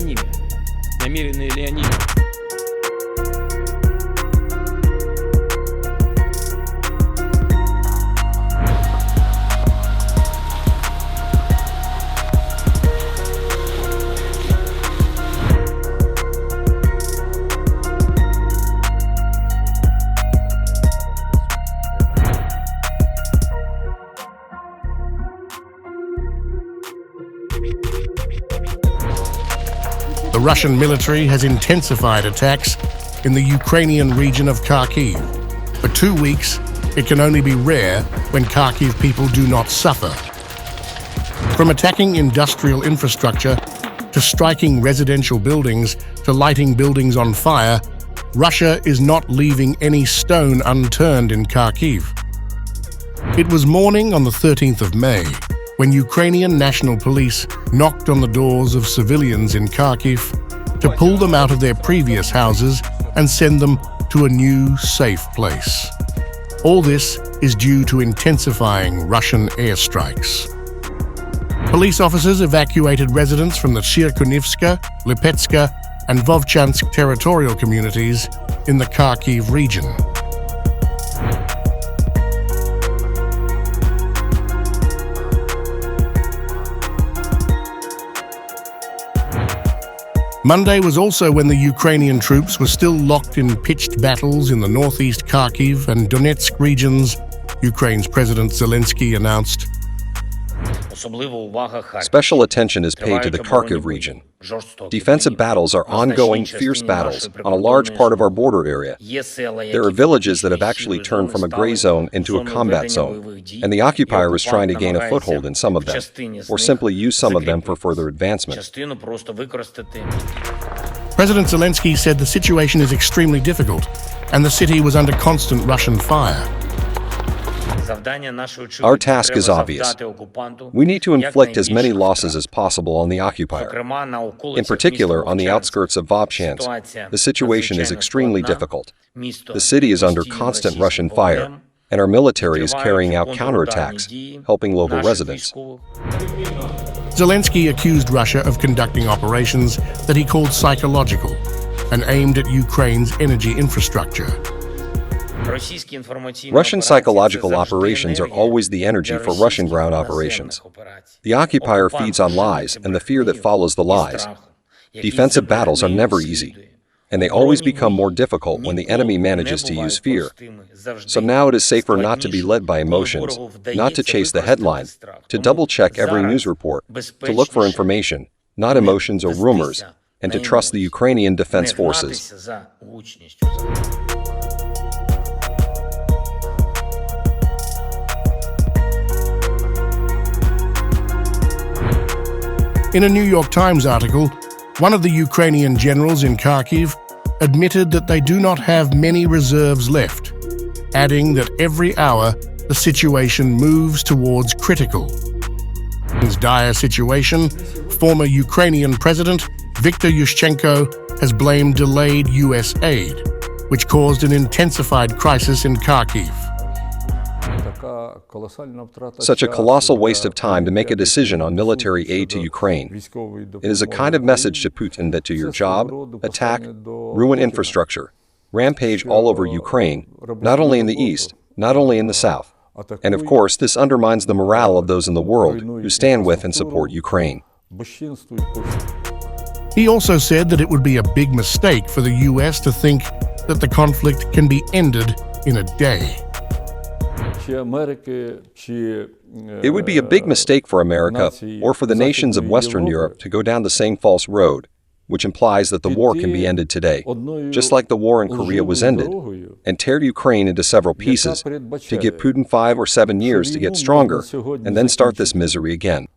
Намерены ли они? The Russian military has intensified attacks in the Ukrainian region of Kharkiv. For 2 weeks, it can only be rare when Kharkiv people do not suffer. From attacking industrial infrastructure to striking residential buildings to lighting buildings on fire, Russia is not leaving any stone unturned in Kharkiv. It was morning on the 13th of May when Ukrainian National Police knocked on the doors of civilians in Kharkiv to pull them out of their previous houses and send them to a new, safe place. All this is due to intensifying Russian airstrikes. Police officers evacuated residents from the Cherkynivska, Lipetska, and Vovchansk territorial communities in the Kharkiv region. Monday was also when the Ukrainian troops were still locked in pitched battles in the northeast Kharkiv and Donetsk regions. Ukraine's President Zelenskyy announced, "Special attention is paid to the Kharkiv region. Defensive battles are ongoing, fierce battles on a large part of our border area. There are villages that have actually turned from a gray zone into a combat zone, and the occupier is trying to gain a foothold in some of them, or simply use some of them for further advancement." President Zelenskyy said the situation is extremely difficult and the city was under constant Russian fire. Our task is obvious. We need to inflict as many losses as possible on the occupier. In particular, on the outskirts of Vovchansk, the situation is extremely difficult. The city is under constant Russian fire, and our military is carrying out counterattacks, helping local residents. Zelenskyy accused Russia of conducting operations that he called psychological and aimed at Ukraine's energy infrastructure. Russian psychological operations are always the energy for Russian ground operations. The occupier feeds on lies and the fear that follows the lies. Defensive battles are never easy, and they always become more difficult when the enemy manages to use fear. So now it is safer not to be led by emotions, not to chase the headline, to double-check every news report, to look for information, not emotions or rumors, and to trust the Ukrainian Defense Forces. In a New York Times article, one of the Ukrainian generals in Kharkiv admitted that they do not have many reserves left, adding that every hour the situation moves towards critical. In this dire situation, former Ukrainian President Viktor Yushchenko has blamed delayed U.S. aid, which caused an intensified crisis in Kharkiv. Such a colossal waste of time to make a decision on military aid to Ukraine. It is a kind of message to Putin that to your job, attack, ruin infrastructure, rampage all over Ukraine, not only in the east, not only in the south. And of course, this undermines the morale of those in the world who stand with and support Ukraine. He also said that it would be a big mistake for the U.S. to think that the conflict can be ended in a day. It would be a big mistake for America or for the nations of Western Europe to go down the same false road, which implies that the war can be ended today, just like the war in Korea was ended, and tear Ukraine into several pieces to give Putin 5 or 7 years to get stronger and then start this misery again.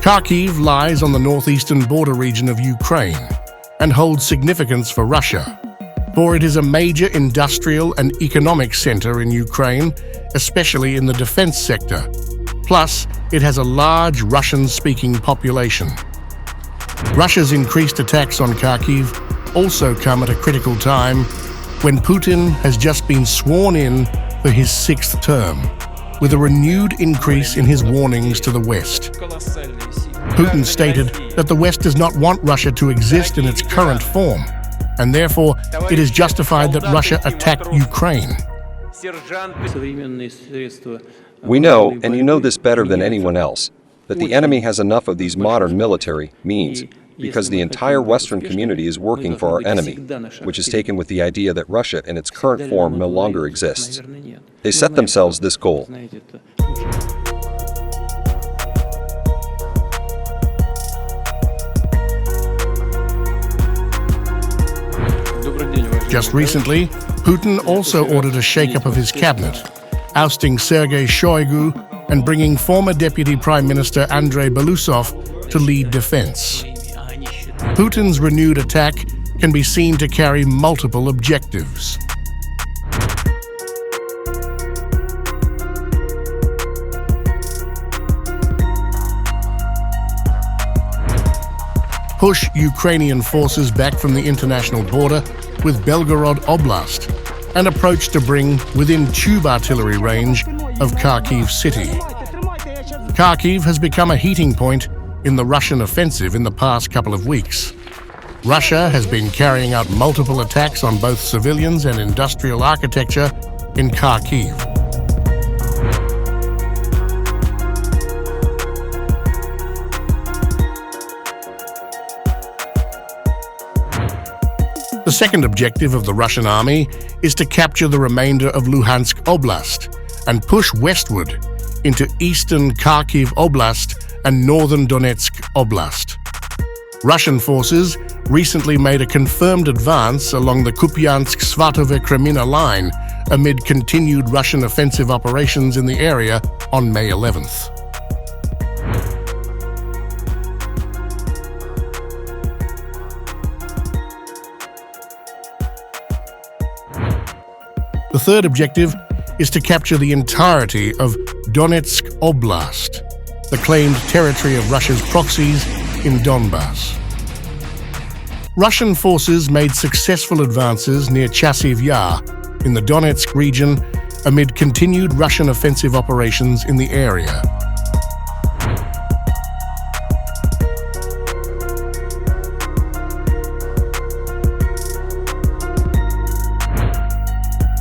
Kharkiv lies on the northeastern border region of Ukraine and holds significance for Russia, for it is a major industrial and economic center in Ukraine, especially in the defense sector. Plus, it has a large Russian-speaking population. Russia's increased attacks on Kharkiv also come at a critical time when Putin has just been sworn in for his 6th term, with a renewed increase in his warnings to the West. Putin stated that the West does not want Russia to exist in its current form, and therefore it is justified that Russia attacked Ukraine. We know, and you know this better than anyone else, that the enemy has enough of these modern military means, because the entire Western community is working for our enemy, which is taken with the idea that Russia in its current form no longer exists. They set themselves this goal. Just recently, Putin also ordered a shakeup of his cabinet, ousting Sergei Shoigu and bringing former Deputy Prime Minister Andrei Belousov to lead defense. Putin's renewed attack can be seen to carry multiple objectives. Push Ukrainian forces back from the international border with Belgorod Oblast and approach to bring within tube artillery range of Kharkiv city. Kharkiv has become a heating point in the Russian offensive in the past couple of weeks. Russia has been carrying out multiple attacks on both civilians and industrial architecture in Kharkiv. The second objective of the Russian army is to capture the remainder of Luhansk Oblast and push westward into eastern Kharkiv Oblast and northern Donetsk Oblast. Russian forces recently made a confirmed advance along the Kupiansk-Svatove-Kremina line amid continued Russian offensive operations in the area on May 11th. The third objective is to capture the entirety of Donetsk Oblast, the claimed territory of Russia's proxies in Donbass. Russian forces made successful advances near Chasiv Yar in the Donetsk region amid continued Russian offensive operations in the area.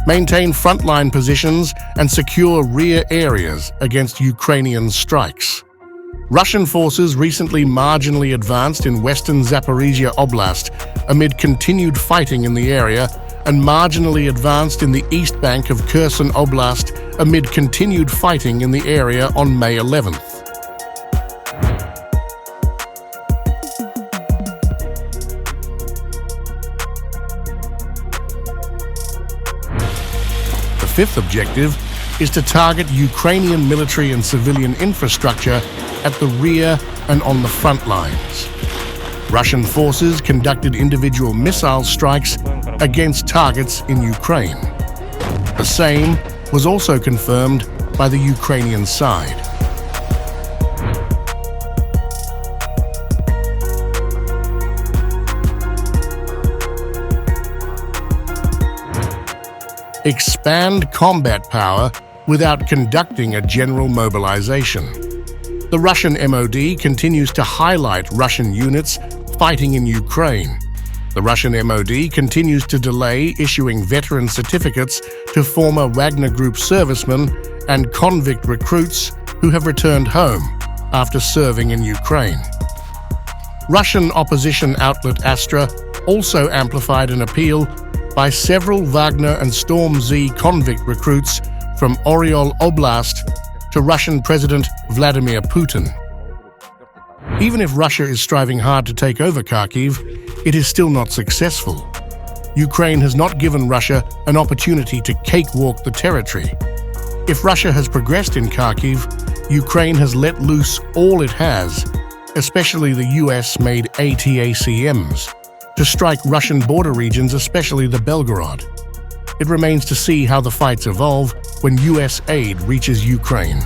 Maintain frontline positions and secure rear areas against Ukrainian strikes. Russian forces recently marginally advanced in western Zaporizhia Oblast amid continued fighting in the area and marginally advanced in the east bank of Kherson Oblast amid continued fighting in the area on May 11th. The fifth objective is to target Ukrainian military and civilian infrastructure at the rear and on the front lines. Russian forces conducted individual missile strikes against targets in Ukraine. The same was also confirmed by the Ukrainian side. Expand combat power without conducting a general mobilization. The Russian MOD continues to highlight Russian units fighting in Ukraine. The Russian MOD continues to delay issuing veteran certificates to former Wagner Group servicemen and convict recruits who have returned home after serving in Ukraine. Russian opposition outlet Astra also amplified an appeal by several Wagner and Storm Z convict recruits from Oryol Oblast to Russian President Vladimir Putin. Even if Russia is striving hard to take over Kharkiv, it is still not successful. Ukraine has not given Russia an opportunity to cakewalk the territory. If Russia has progressed in Kharkiv, Ukraine has let loose all it has, especially the US-made ATACMs, to strike Russian border regions, especially the Belgorod. It remains to see how the fights evolve when US aid reaches Ukraine.